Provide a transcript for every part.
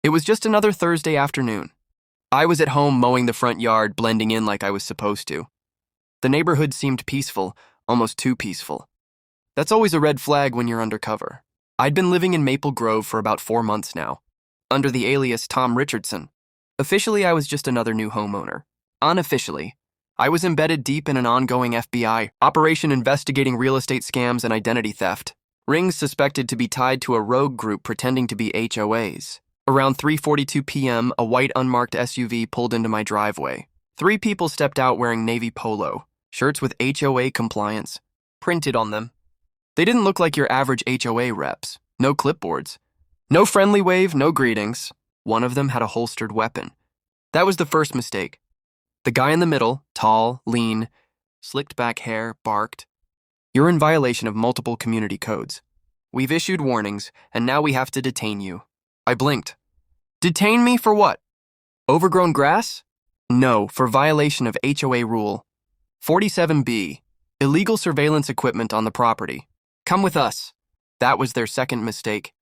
It was just another Thursday afternoon. I was at home mowing the front yard, blending in like I was supposed to. The neighborhood seemed peaceful, almost too peaceful. That's always a red flag when you're undercover. I'd been living in Maple Grove for about 4 months now, under the alias Tom Richardson. Officially, I was just another new homeowner. Unofficially, I was embedded deep in an ongoing FBI operation investigating real estate scams and identity theft. Rings suspected to be tied to a rogue group pretending to be HOAs. Around 3:42 p.m., a white unmarked SUV pulled into my driveway. 3 people stepped out wearing navy polo, shirts with HOA compliance printed on them. They didn't look like your average HOA reps. No clipboards. No friendly wave, no greetings. One of them had a holstered weapon. That was the first mistake. The guy in the middle, tall, lean, slicked back hair, barked, "You're in violation of multiple community codes. We've issued warnings, and now we have to detain you." I blinked. Detain me for what? Overgrown grass? No, for violation of HOA Rule 47B, illegal surveillance equipment on the property. Come with us. That was their second mistake.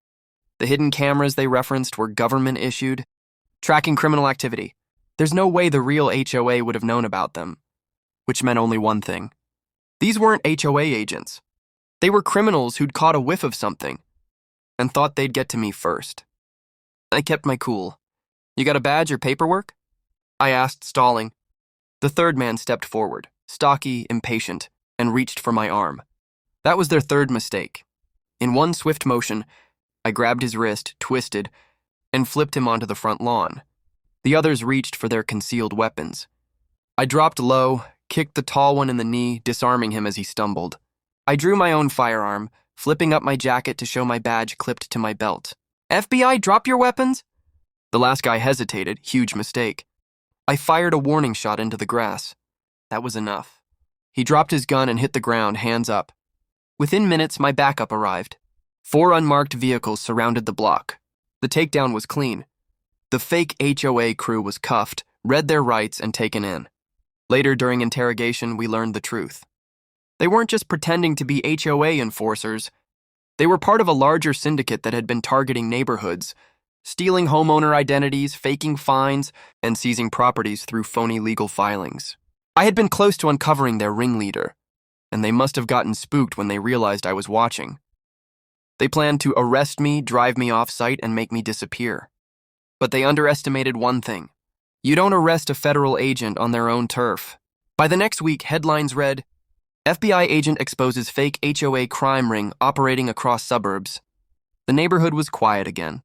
The hidden cameras they referenced were government-issued, tracking criminal activity. There's no way the real HOA would have known about them, which meant only one thing. These weren't HOA agents. They were criminals who'd caught a whiff of something and thought they'd get to me first. I kept my cool. "You got a badge or paperwork?" I asked, stalling. The third man stepped forward, stocky, impatient, and reached for my arm. That was their third mistake. In one swift motion, I grabbed his wrist, twisted, and flipped him onto the front lawn. The others reached for their concealed weapons. I dropped low, kicked the tall one in the knee, disarming him as he stumbled. I drew my own firearm, flipping up my jacket to show my badge clipped to my belt. "FBI, drop your weapons?" The last guy hesitated, huge mistake. I fired a warning shot into the grass. That was enough. He dropped his gun and hit the ground, hands up. Within minutes, my backup arrived. 4 unmarked vehicles surrounded the block. The takedown was clean. The fake HOA crew was cuffed, read their rights, and taken in. Later, during interrogation, we learned the truth. They weren't just pretending to be HOA enforcers. They were part of a larger syndicate that had been targeting neighborhoods, stealing homeowner identities, faking fines, and seizing properties through phony legal filings. I had been close to uncovering their ringleader, and they must have gotten spooked when they realized I was watching. They planned to arrest me, drive me off-site, and make me disappear. But they underestimated one thing. You don't arrest a federal agent on their own turf. By the next week, headlines read, "FBI agent exposes fake HOA crime ring operating across suburbs." The neighborhood was quiet again.